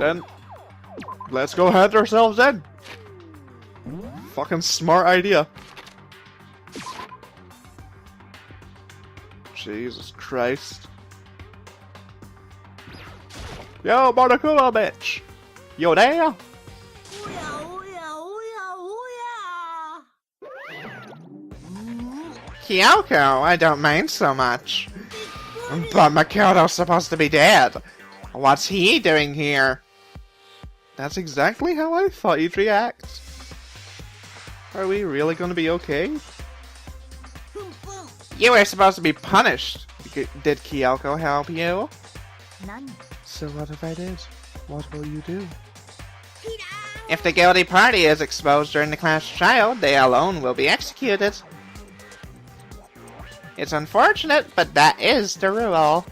Alright then. Let's go hunt ourselves in. Fucking smart idea. Jesus Christ. Yo, Monokuma, bitch! You there? Kyoko, I don't mind so much. But Makoto's supposed to be dead. What's he doing here? That's exactly how I thought you'd react. Are we really gonna be okay? You were supposed to be punished. Did Kyoko help you? So what if I did? What will you do? If the guilty party is exposed during the class trial, they alone will be executed. It's unfortunate, but that is the rule.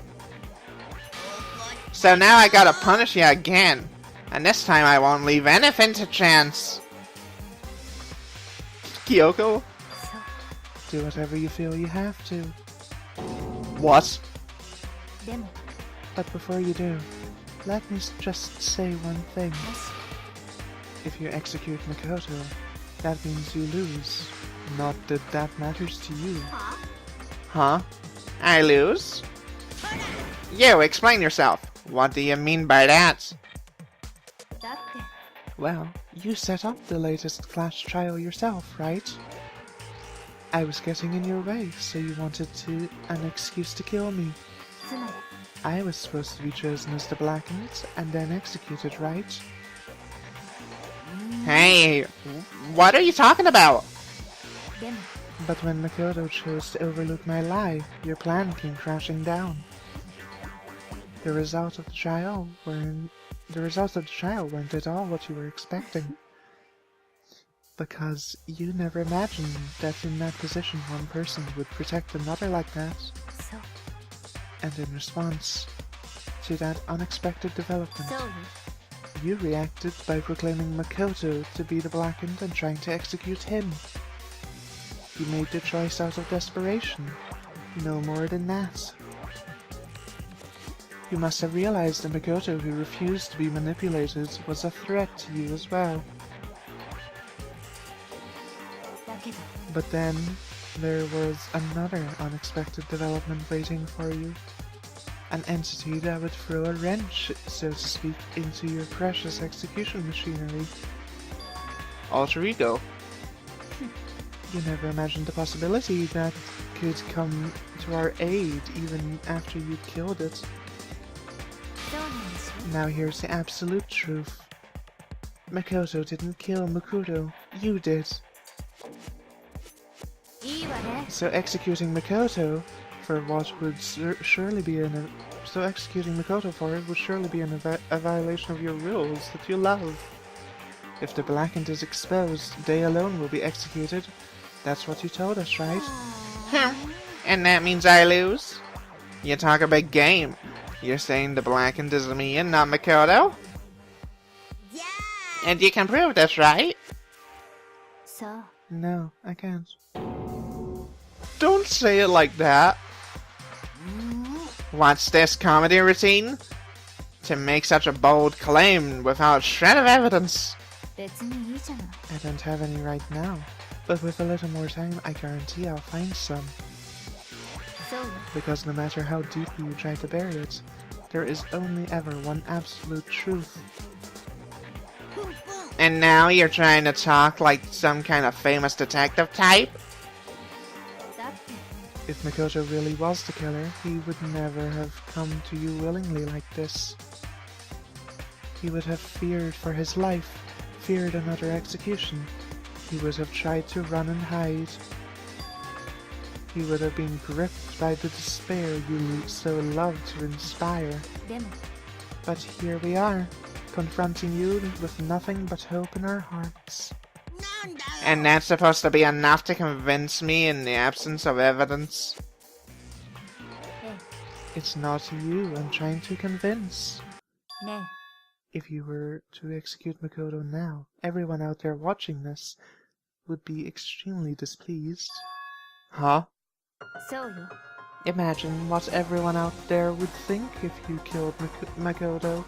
So now I gotta punish you again. And this time I won't leave anything to chance. Kyoko? Do whatever you feel you have to. What? But before you do, let me just say one thing. If you execute Makoto, that means you lose. Not that that matters to you. Huh? I lose? You, explain yourself. What do you mean by that? Well, you set up the latest class trial yourself, right? I was getting in your way, so you wanted an excuse to kill me. I was supposed to be chosen as the Blackened and then executed, right? Hey, what are you talking about? But when Makoto chose to overlook my lie, your plan came crashing down. The result of the trial weren't at all what you were expecting. Because you never imagined that in that position one person would protect another like that. And in response to that unexpected development, you reacted by proclaiming Makoto to be the Blackened and trying to execute him. You made the choice out of desperation. No more than that. You must have realized that Makoto, who refused to be manipulated, was a threat to you as well. But then, there was another unexpected development waiting for you. An entity that would throw a wrench, so to speak, into your precious execution machinery. Alter ego. You never imagined the possibility that could come to our aid even after you killed it. Now here's the absolute truth. Makoto didn't kill Makoto, you did. So executing Makoto for what would surely be a violation of your rules that you love. If the Blackened is exposed, they alone will be executed. That's what you told us, right? And that means I lose? You talk a big game. You're saying the Blackened is me and not Makoto? Yeah! And you can prove this, right? No, I can't. Don't say it like that. What's this comedy routine? To make such a bold claim without a shred of evidence. I don't have any right now, but with a little more time I guarantee I'll find some. Because no matter how deeply you try to bury it, there is only ever one absolute truth. And now you're trying to talk like some kind of famous detective type? If Makoto really was the killer, he would never have come to you willingly like this. He would have feared for his life, feared another execution. He would have tried to run and hide. He would have been gripped by the despair you so love to inspire. But here we are, confronting you with nothing but hope in our hearts. And that's supposed to be enough to convince me in the absence of evidence? It's not you I'm trying to convince. If you were to execute Makoto now, everyone out there watching this would be extremely displeased. Huh? Imagine what everyone out there would think if you killed Makoto.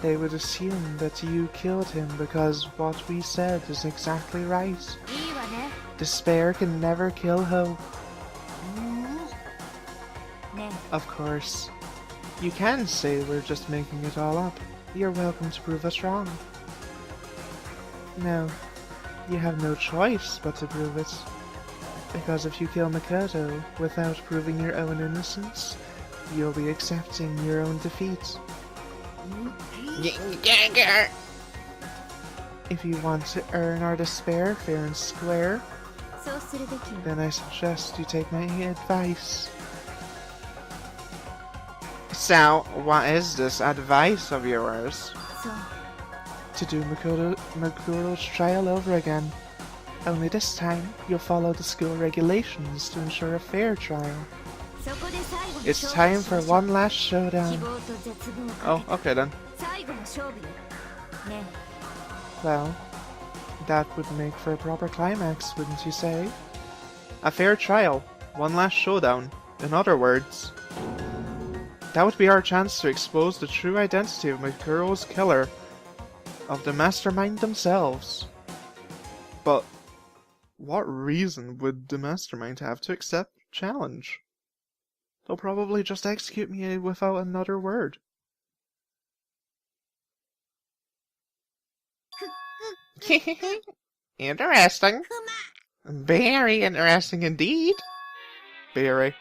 They would assume that you killed him because what we said is exactly right. Despair can never kill hope. Of course. You can say we're just making it all up. You're welcome to prove us wrong. No, you have no choice but to prove it. Because if you kill Makoto without proving your own innocence, you'll be accepting your own defeat. If you want to earn our despair fair and square, then I suggest you take my advice. So, what is this advice of yours? To do Makoto's trial over again. Only this time, you'll follow the school regulations to ensure a fair trial. It's time for one last showdown. Oh, okay then. Well, that would make for a proper climax, wouldn't you say? A fair trial. One last showdown. In other words, that would be our chance to expose the true identity of Makoto's killer, of the mastermind themselves. But what reason would the mastermind have to accept the challenge? They'll probably just execute me without another word. Interesting. Very interesting indeed. Very.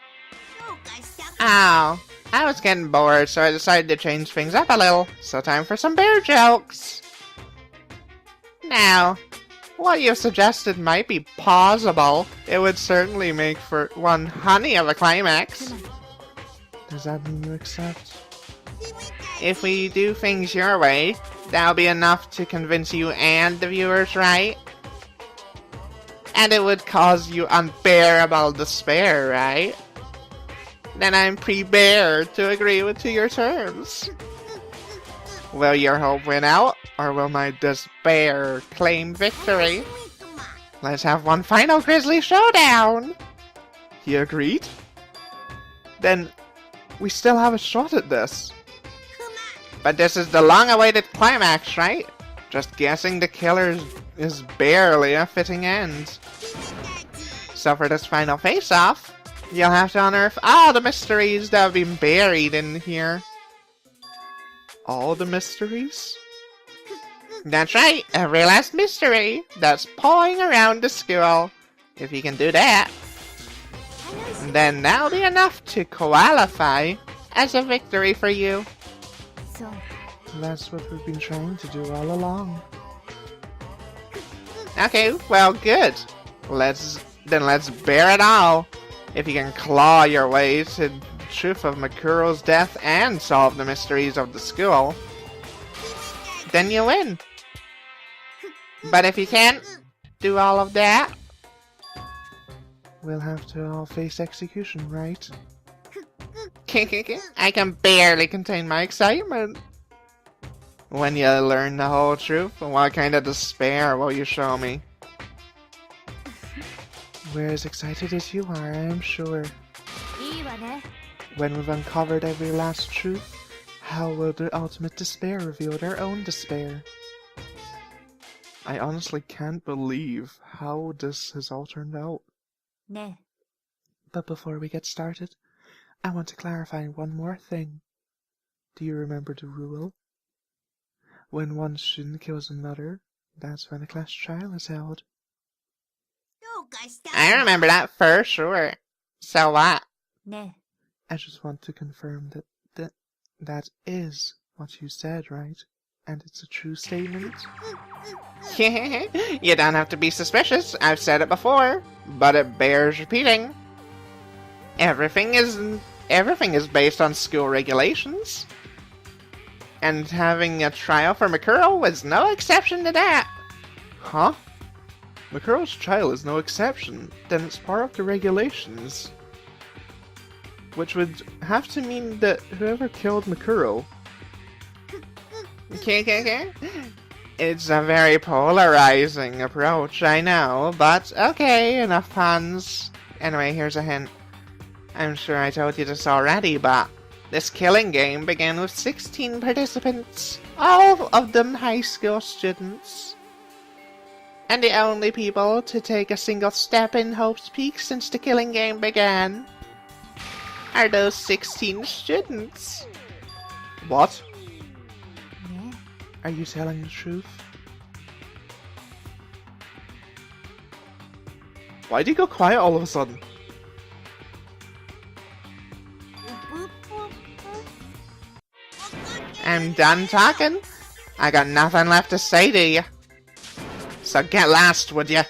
Oh, I was getting bored, so I decided to change things up a little. So time for some bear jokes. Now, what you suggested might be plausible. It would certainly make for one honey of a climax. Does that mean you accept? If we do things your way, that'll be enough to convince you and the viewers, right? And it would cause you unbearable despair, right? Then I'm prepared to agree to your terms. Will your hope win out, or will my despair claim victory? Let's have one final grisly showdown! He agreed? Then we still have a shot at this. But this is the long-awaited climax, right? Just guessing the killer is barely a fitting end. So for this final face-off, you'll have to unearth all the mysteries that have been buried in here. All the mysteries? That's right, every last mystery that's pawing around the school. If you can do that, then that'll be enough to qualify as a victory for you. That's what we've been trying to do all along. Okay, well, good. Let's bear it all. If you can claw your way to the truth of Makoto's death and solve the mysteries of the school, then you win. But if you can't do all of that, we'll have to all face execution, right? I can barely contain my excitement. When you learn the whole truth, what kind of despair will you show me? We're as excited as you are, I am sure. When we've uncovered every last truth, how will the ultimate despair reveal their own despair? I honestly can't believe how this has all turned out. But before we get started, I want to clarify one more thing. Do you remember the rule? When one student kills another, that's when a class trial is held. I remember that for sure. So what? I just want to confirm that is what you said, right? And it's a true statement? You don't have to be suspicious, I've said it before, but it bears repeating. Everything is based on school regulations. And having a trial for Makoto was no exception to that. Huh? Makoto's trial is no exception, then it's part of the regulations. Which would have to mean that whoever killed Makoto... It's a very polarizing approach, I know, but okay, enough puns. Anyway, here's a hint. I'm sure I told you this already, but This killing game began with 16 participants, all of them high school students. And the only people to take a single step in Hope's Peak since the killing game began are those 16 students. What? Are you telling the truth? Why'd he go quiet all of a sudden? I'm done talking. I got nothing left to say to you. So get lost, would ya?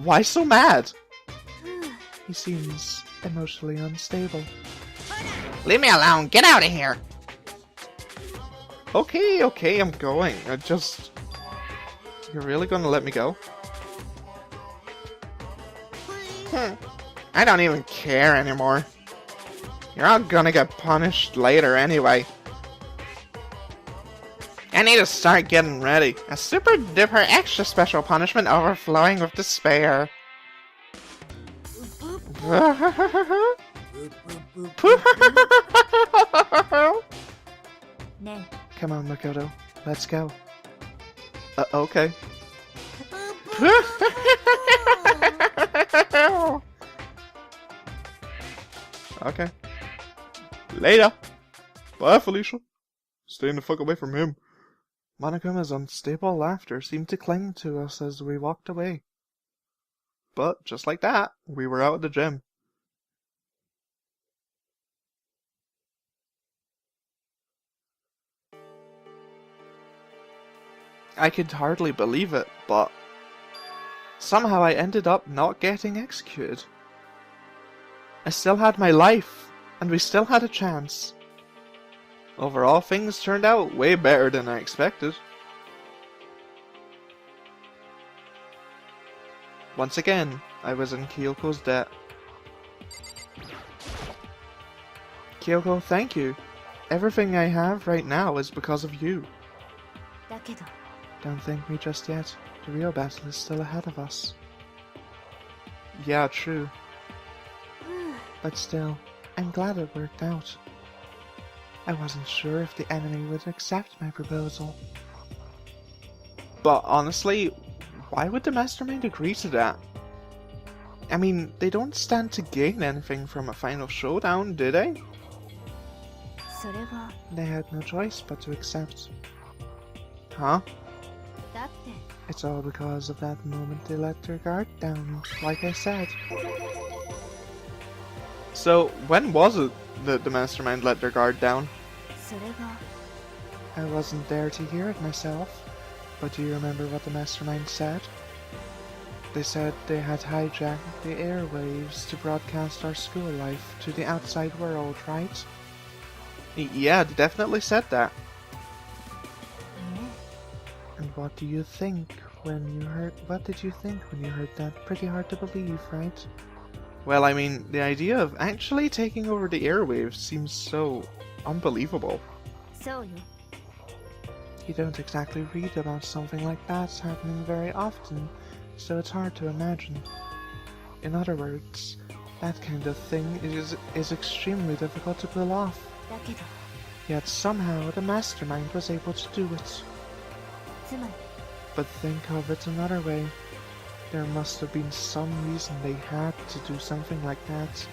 Why so mad? He seems emotionally unstable. Leave me alone. Get out of here. Okay, I'm going. You're really gonna let me go? I don't even care anymore. You're all gonna get punished later anyway. I need to start getting ready. A super duper extra special punishment overflowing with despair. Come on, Makoto. Let's go. Okay. Okay. Later. Bye, Felicia. Staying the fuck away from him. Monokuma's unstable laughter seemed to cling to us as we walked away. But, just like that, we were out at the gym. I could hardly believe it, but somehow I ended up not getting executed. I still had my life, and we still had a chance. Overall, things turned out way better than I expected. Once again, I was in Kyoko's debt. Kyoko, thank you. Everything I have right now is because of you. Don't thank me just yet. The real battle is still ahead of us. Yeah, true. But still, I'm glad it worked out. I wasn't sure if the enemy would accept my proposal. But honestly, why would the mastermind agree to that? I mean, they don't stand to gain anything from a final showdown, do they? They had no choice but to accept. Huh? It's all because of that moment they let their guard down, like I said. So, when was it that the mastermind let their guard down? I wasn't there to hear it myself, but do you remember what the mastermind said? They said they had hijacked the airwaves to broadcast our school life to the outside world, right? Yeah, they definitely said that. And what do you think when you heard? What did you think when you heard that? Pretty hard to believe, right? Well, I mean, the idea of actually taking over the airwaves seems so unbelievable. You don't exactly read about something like that happening very often, so it's hard to imagine. In other words, that kind of thing is extremely difficult to pull off. Yet somehow the mastermind was able to do it. But think of it another way. There must have been some reason they had to do something like that.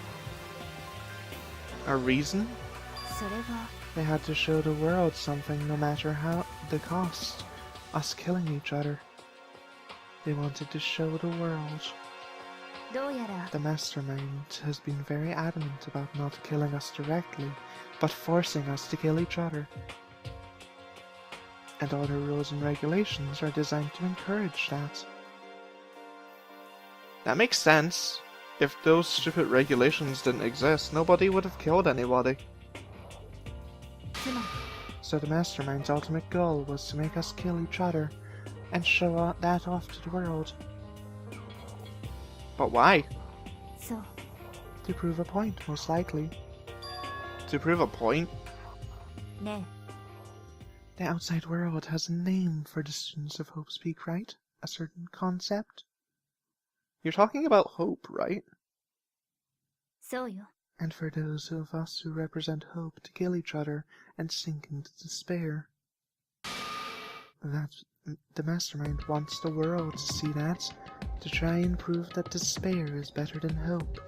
A reason? They had to show the world something no matter how the cost. Us killing each other. They wanted to show the world. The mastermind has been very adamant about not killing us directly, but forcing us to kill each other. And all their rules and regulations are designed to encourage that. That makes sense. If those stupid regulations didn't exist, nobody would have killed anybody. So the mastermind's ultimate goal was to make us kill each other and show that off to the world. But why? To prove a point, most likely. To prove a point? The outside world has a name for the students of Hope's Peak, right? A certain concept? You're talking about hope, right? and for those of us who represent hope to kill each other and sink into despair. That the mastermind wants the world to see that, to try and prove that despair is better than hope.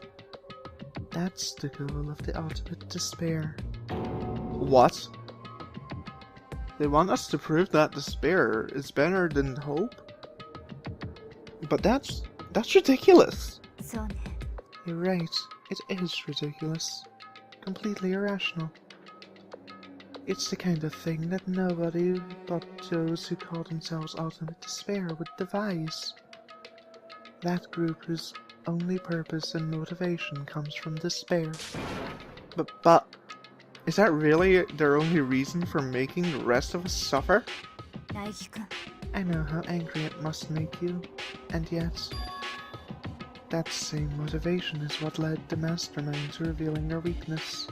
That's the goal of the ultimate despair. What? They want us to prove that despair is better than hope? But that's ridiculous. You're right, it is ridiculous. Completely irrational. It's the kind of thing that nobody but those who call themselves Ultimate Despair would devise. That group whose only purpose and motivation comes from despair. But is that really their only reason for making the rest of us suffer? I know how angry it must make you, and yet, that same motivation is what led the mastermind to revealing their weakness.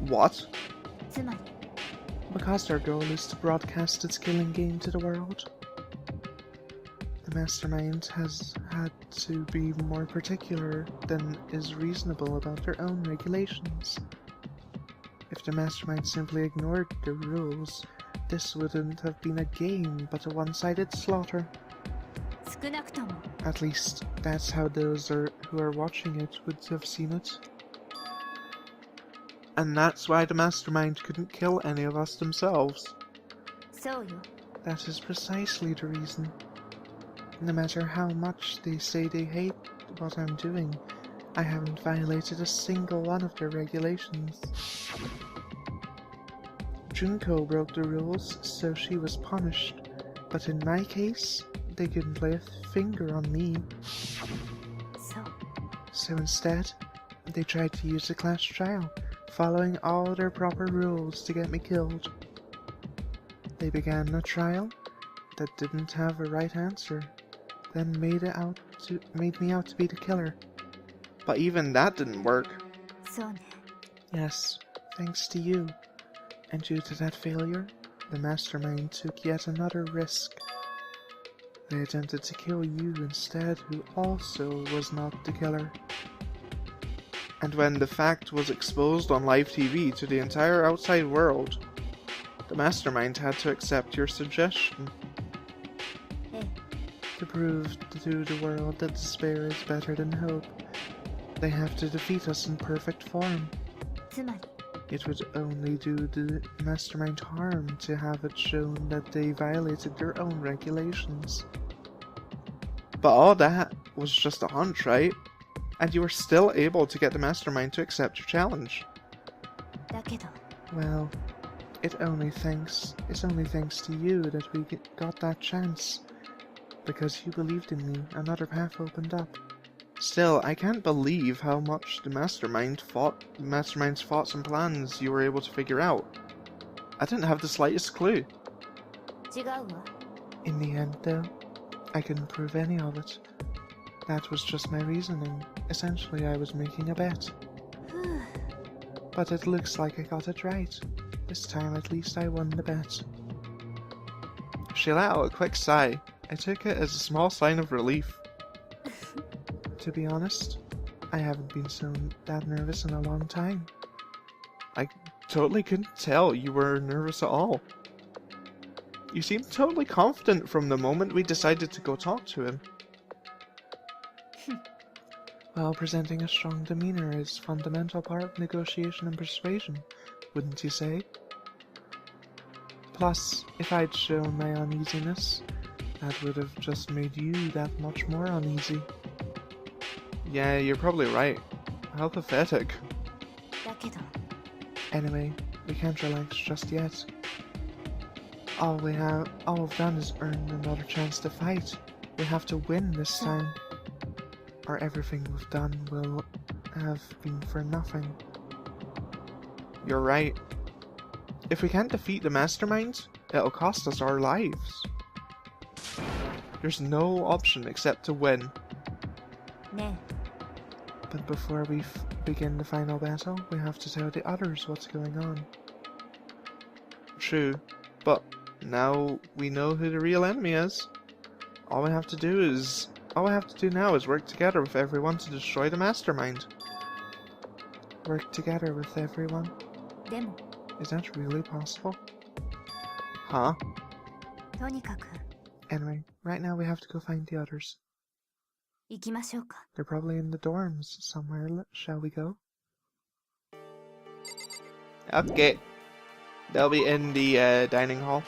What? Because their goal is to broadcast its killing game to the world. The mastermind has had to be more particular than is reasonable about their own regulations. If the mastermind simply ignored the rules, this wouldn't have been a game but a one-sided slaughter. At least, that's how those who are watching it would have seen it. And that's why the mastermind couldn't kill any of us themselves. That is precisely the reason. No matter how much they say they hate what I'm doing, I haven't violated a single one of their regulations. Junko broke the rules, so she was punished, but in my case, they couldn't lay a finger on me. So instead, they tried to use a class trial, following all their proper rules to get me killed. They began a trial that didn't have a right answer, then made me out to be the killer. But even that didn't work. Yes, thanks to you. And due to that failure, the mastermind took yet another risk. They attempted to kill you instead, who also was not the killer. And when the fact was exposed on live TV to the entire outside world, the mastermind had to accept your suggestion. To prove to the world that despair is better than hope, they have to defeat us in perfect form. It would only do the mastermind harm to have it shown that they violated their own regulations. But all that was just a hunch, right? And you were still able to get the mastermind to accept your challenge. Well, it's only thanks to you that we got that chance. Because you believed in me, another path opened up. Still, I can't believe how much the mastermind's thoughts and plans you were able to figure out. I didn't have the slightest clue. In the end, though, I couldn't prove any of it. That was just my reasoning. Essentially, I was making a bet. But it looks like I got it right. This time, at least, I won the bet. She let out a quick sigh. I took it as a small sign of relief. To be honest, I haven't been that nervous in a long time. I totally couldn't tell you were nervous at all. You seemed totally confident from the moment we decided to go talk to him. Well, presenting a strong demeanor is a fundamental part of negotiation and persuasion, wouldn't you say? Plus, if I'd shown my uneasiness, that would have just made you that much more uneasy. Yeah, you're probably right. How pathetic. Anyway, we can't relax just yet. All we've done is earned another chance to fight. We have to win this time, or everything we've done will have been for nothing. You're right. If we can't defeat the mastermind, it'll cost us our lives. There's no option except to win. But before we begin the final battle, we have to tell the others what's going on. True, but now we know who the real enemy is. All we have to do now is work together with everyone to destroy the mastermind. work together with everyone. でも Is that really possible? Huh? とにかく Anyway, right now we have to go find the others. 行きましょうか。 They're probably in the dorms somewhere. Shall we go? Okay. They'll be in the dining hall.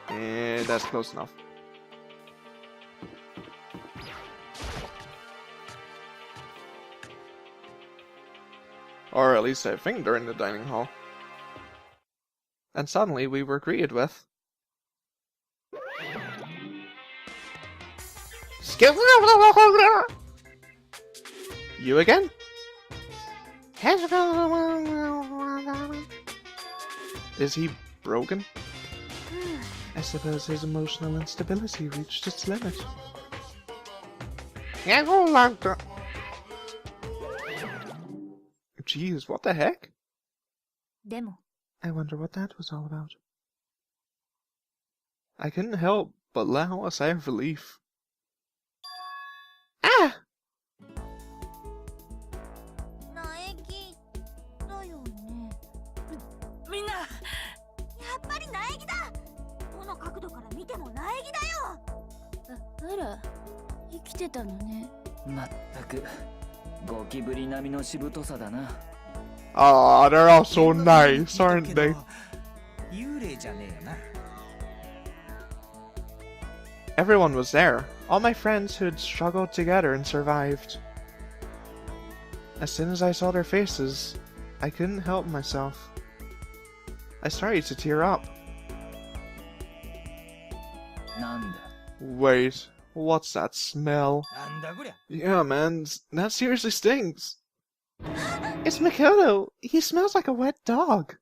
And that's close enough. Or at least I think they're in the dining hall. And suddenly we were greeted with... You again? Is he broken? I suppose his emotional instability reached its limit. Jeez, what the heck? でも I wonder what that was all about. I couldn't help but let out a sigh of relief. Ah! 苗木だよね。みんな、やっぱり苗木だ。どの角度から見ても苗木だよ。あら、生きてたのね。まったくゴキブリ並みのしぶとさだな。 Aw, they're all so nice, aren't they? 幽霊じゃねえよな。 Everyone was there. All my friends who had struggled together and survived. As soon as I saw their faces, I couldn't help myself. I started to tear up. なんだ Wait, what's that smell? なんだこりゃ。 Yeah, man, that seriously stinks. It's Makoto. He smells like a wet dog.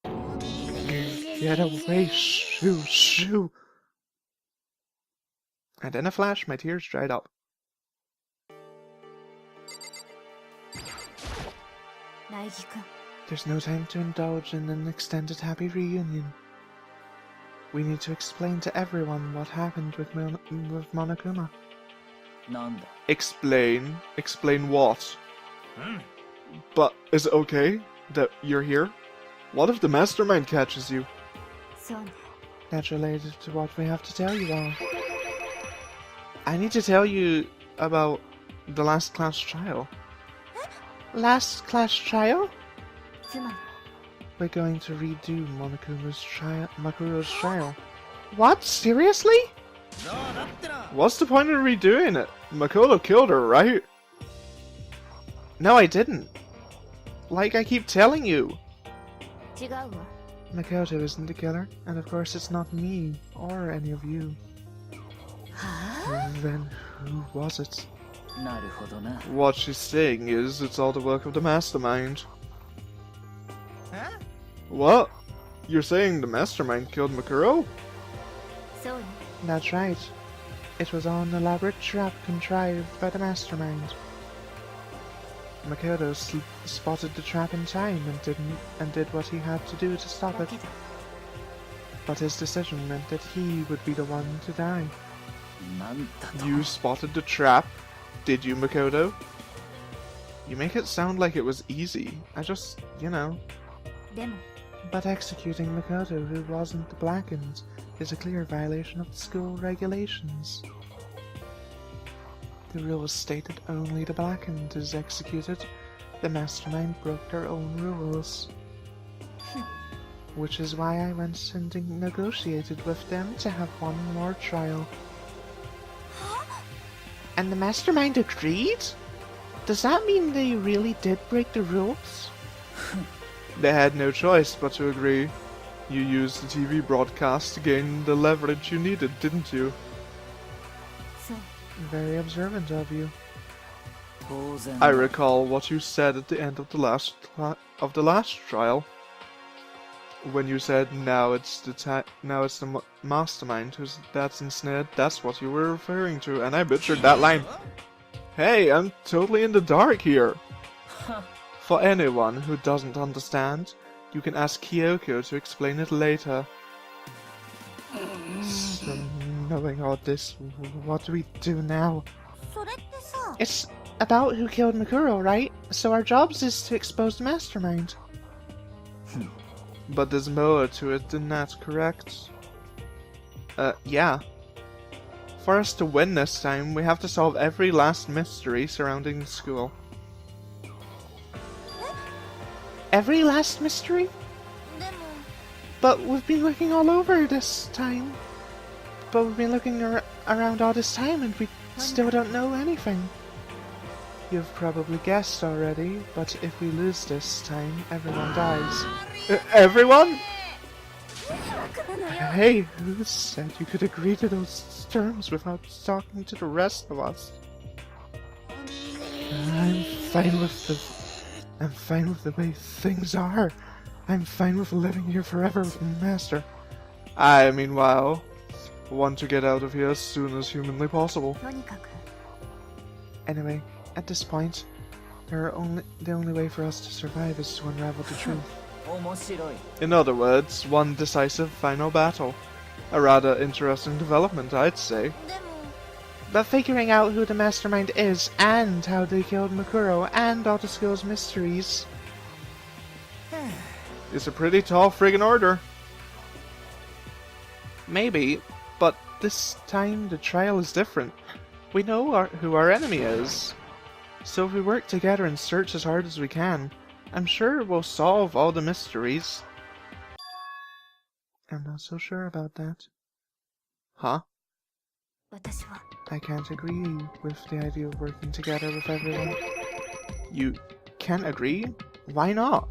Get away, shoo, shoo. And in a flash, my tears dried up. 苗木くん、 There's no time to indulge in an extended happy reunion. We need to explain to everyone what happened with Monokuma. なんだ Explain? Explain what? うん。 But is it okay that you're here? What if the mastermind catches you? そうね。 That's related to what we have to tell you all. I need to tell you about the last class trial. Last class trial? つまり We're going to redo Makuro's trial. What? Seriously? そうだってな。 What's the point of redoing it? Makoto killed her, right? No, I didn't. Like I keep telling you. 違うわ。 Makoto isn't the killer, and of course it's not me, or any of you. は Then who was it? なるほどな。 What she's saying is it's all the work of the mastermind. え What? You're saying the mastermind killed Makuro? そうよ。 That's right. It was all an elaborate trap contrived by the mastermind. Makoto spotted the trap in time and did what he had to do to stop だ it. けど But his decision meant that he would be the one to die. なんだと You spotted the trap? Did you, Makoto? You make it sound like it was easy. I just, you know. でも But executing Makoto, who wasn't the Blackened, is a clear violation of the school regulations. The rules stated only the Blackened is executed. The mastermind broke their own rules. Which is why I went and negotiated with them to have one more trial. And the mastermind agreed? Does that mean they really did break the rules? They had no choice but to agree. You used the TV broadcast to gain the leverage you needed, didn't you? そう Very observant of you. 当然 I recall what you said at the end of the last trial. When you said now it's the mastermind that's ensnared. That's what you were referring to, and I butchered that line. Hey, I'm totally in the dark here. For anyone who doesn't understand, you can ask Kyoko to explain it later. Knowing all this, what do we do now? それってさ、 It's about who killed Makuro, right? So our jobs is to expose the mastermind. But there's more to it than that, correct? Yeah. For us to win this time, we have to solve every last mystery surrounding the school. Every last mystery? でも But we've been looking all over this time. But we've been looking around all this time and we still don't know anything. You've probably guessed already, but if we lose this time, everyone dies. Everyone? Hey, who said you could agree to those terms without talking to the rest of us? I'm fine with the way things are. I'm fine with living here forever with my master. I, meanwhile, want to get out of here as soon as humanly possible. とにかく Anyway, at this point, the only way for us to survive is to unravel the truth. 面白い In other words, one decisive final battle. A rather interesting development, I'd say. でも But figuring out who the mastermind is, and how they killed Makuro, and all the school's mysteries, is a pretty tall friggin' order. Maybe, but this time the trial is different. We know who our enemy is. So if we work together and search as hard as we can, I'm sure we'll solve all the mysteries. I'm not so sure about that. Huh? 私は I can't agree with the idea of working together with everyone. You can't agree? Why not?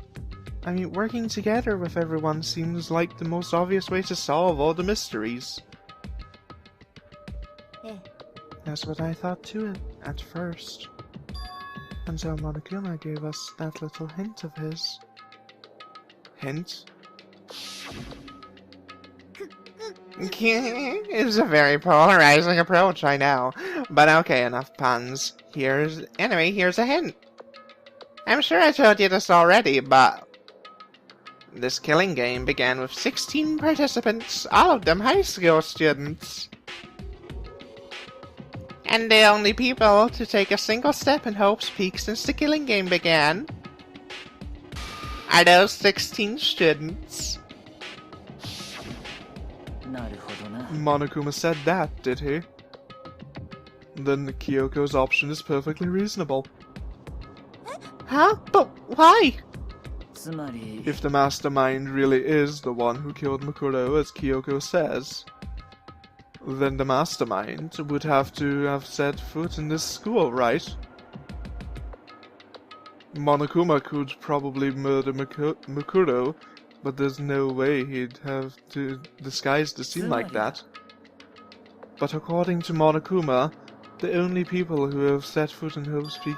I mean, working together with everyone seems like the most obvious way to solve all the mysteries. ええ That's what I thought too at first. Until Monokuma gave us that little hint of his. Hint? It's a very polarizing approach, I know. But okay, enough puns. Here's a hint. I'm sure I told you this already, but this killing game began with 16 participants, all of them high school students. And the only people to take a single step in Hope's Peak since the killing game began are those 16 students. なるほどな Monokuma said that, did he? Then Kyoko's option is perfectly reasonable. Huh? But why? つまり If the mastermind really is the one who killed Makuro, as Kyoko says, then the mastermind would have to have set foot in this school, right? Monokuma could probably murder Makuro, but there's no way he'd have to disguise the scene like that. But according to Monokuma, the only people who have set foot in Hope's Peak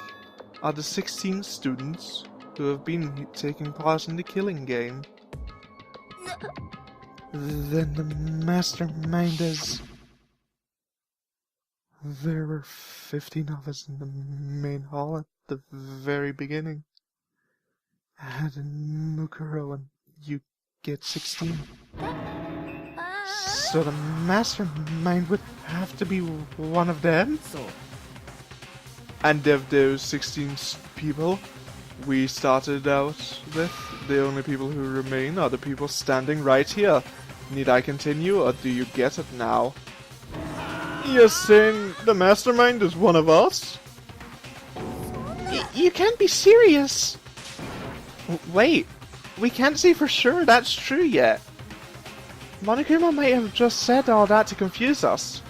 are the 16 students who have been taking part in the killing game. Then the mastermind is... There were 15 of us in the main hall at the very beginning. And Mukuro and you get 16. So the mastermind would have to be one of them? そう And of those 16 people we started out with, the only people who remain are the people standing right here. Need I continue, or do you get it now? You're saying the mastermind is one of us? You can't be serious! Wait, we can't say for sure that's true yet. Monokuma might have just said all that to confuse us.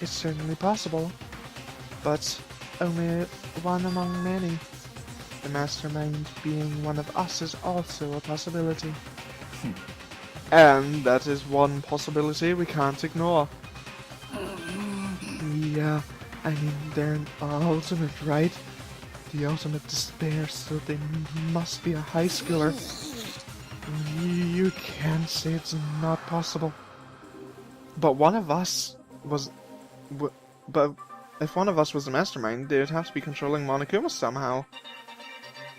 It's certainly possible, but only one among many. The mastermind being one of us is also a possibility. And that is one possibility we can't ignore. Yeah, I mean, they're an ultimate, right? The ultimate despair, so they must be a high schooler. You can't say it's not possible. But one of us was... But if one of us was the mastermind, they'd have to be controlling Monokuma somehow.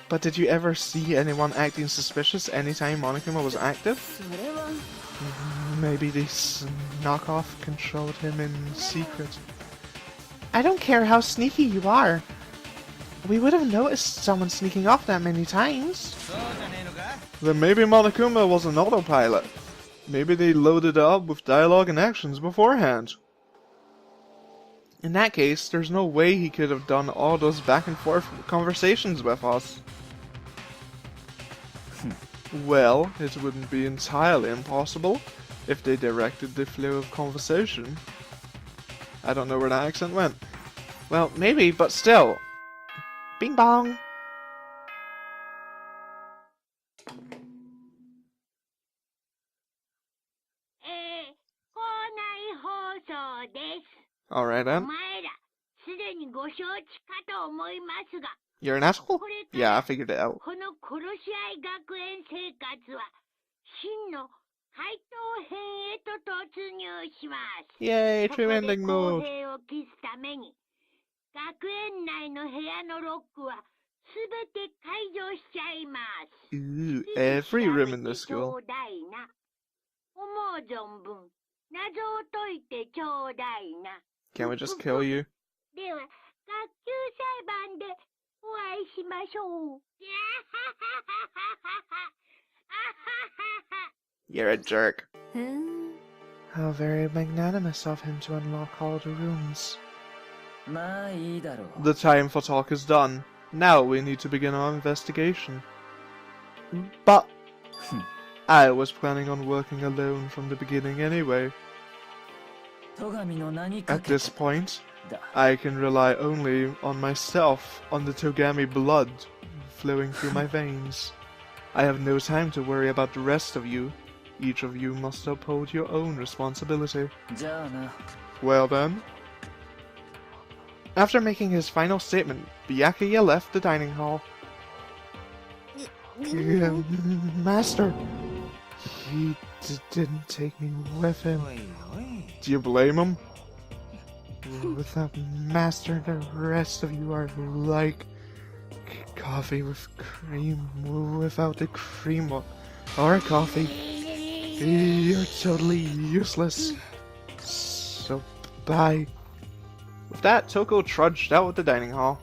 But did you ever see anyone acting suspicious anytime Monokuma was active? それは Maybe this knockoff controlled him in secret. I don't care how sneaky you are. We would have noticed someone sneaking off that many times. そうじゃねえのか Then maybe Monokuma was an autopilot. Maybe they loaded it up with dialogue and actions beforehand. In that case, there's no way he could have done all those back and forth conversations with us. Well, it wouldn't be entirely impossible if they directed the flow of conversation. I don't know where that accent went. Well, maybe, but still. Bing bong. 校内放送です。 Alright お then. 前ら、すでにご承知かと思いますが、 You're an asshole? これか Yeah, I ら figured it out. この殺し合い学園生活は、真の怪盗編へと突入します。 Yay, こ true こ ending で公 mode. 平を期すために、学園内の部屋のロックはすべて解除しちゃいます。 Ooh, every room in this ちょ school. うだいな。思う存分、謎を解いてちょうだいな。 Can we just kill you? では、学級裁判でお会いしましょう。 You're a jerk. ふん。 How very magnanimous of him to unlock all the rooms. まあいいだろう。 The time for talk is done. Now we need to begin our investigation. But I was planning on working alone from the beginning anyway. 戸上の名にか At け this point, だ。 I can rely only on myself, on the Togami blood flowing through my veins. I have no time to worry about the rest of you. Each of you must uphold your own responsibility. じゃあな。 Well then. After making his final statement, Byakuya left the dining hall. Master, he didn't take me with him. おいおい Do you blame him? Without Master, the rest of you are like coffee with cream without the cream or coffee. You're totally useless. So bye. With that, Toko trudged out of the dining hall.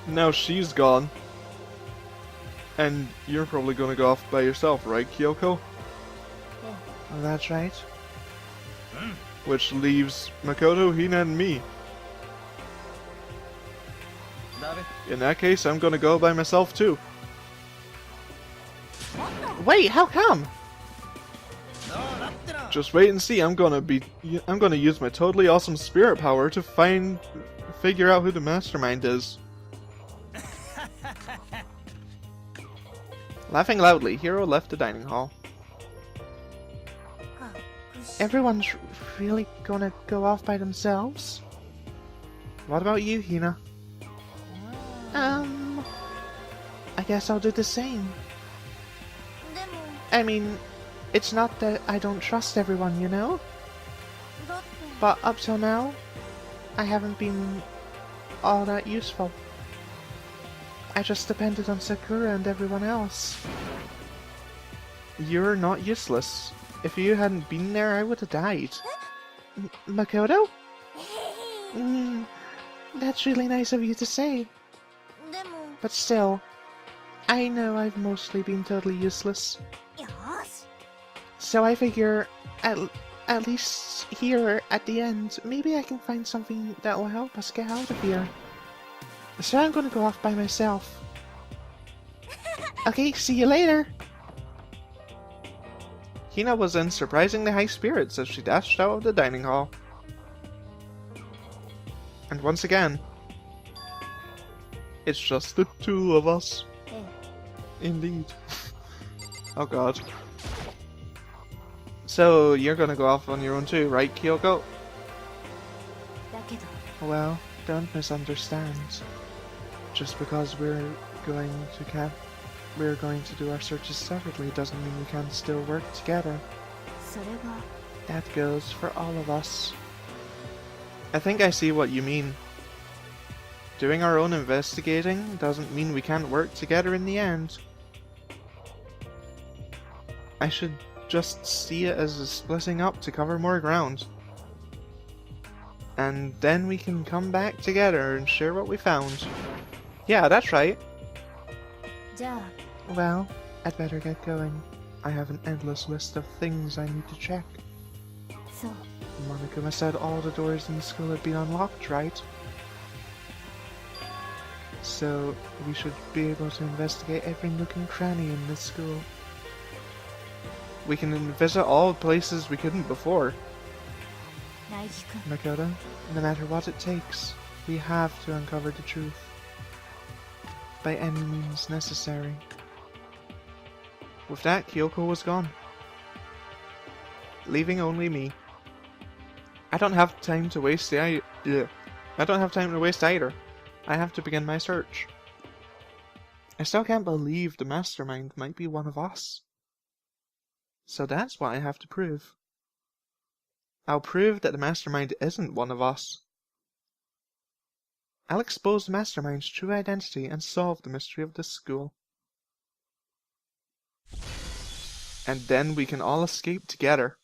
Now she's gone. And you're probably gonna go off by yourself, right, Kyoko? Oh, that's right. Which leaves Makoto, Hina, and me. ダメ In that case, I'm gonna go by myself too. Wait, how come? どうだってな Just wait and see. I'm gonna use my totally awesome spirit power to figure out who the mastermind is. Laughing loudly, Hiro left the dining hall. Everyone's really gonna go off by themselves? What about you, Hina? I guess I'll do the same. でも、 I mean, it's not that I don't trust everyone, you know? だって、 But up till now, I haven't been all that useful. I just depended on Sakura and everyone else. You're not useless. If you hadn't been there, I would have died. Makoto? That's really nice of you to say. でも、 But still, I know I've mostly been totally useless. よし。 So I figure, at least here at the end, maybe I can find something that will help us get out of here. So I'm gonna go off by myself. Okay, see you later! Hina was in surprisingly high spirits as she dashed out of the dining hall. And once again, It's just the two of us. Indeed. Oh god. so you're gonna go off on your own too, right, Kyoko? だけど、 Well, don't misunderstand. Just because we're going to do our searches separately doesn't mean we can't still work together. それが、 That goes for all of us. I think I see what you mean. Doing our own investigating doesn't mean we can't work together in the end. I should just see it as a splitting up to cover more ground. And then we can come back together and share what we found. Yeah, that's right. じゃ Well, I'd better get going. I have an endless list of things I need to check. あそう Monokuma said all the doors in the school had been unlocked, right? So, we should be able to investigate every nook and cranny in this school. We can visit all places we couldn't before. 苗木くん Makoto, no matter what it takes, we have to uncover the truth. By any means necessary. With that, Kyoko was gone, leaving only me. I don't have time to waste either. I have to begin my search. I still can't believe the mastermind might be one of us. So that's what I have to prove. I'll prove that the mastermind isn't one of us. I'll expose the mastermind's true identity and solve the mystery of this school. And then we can all escape together.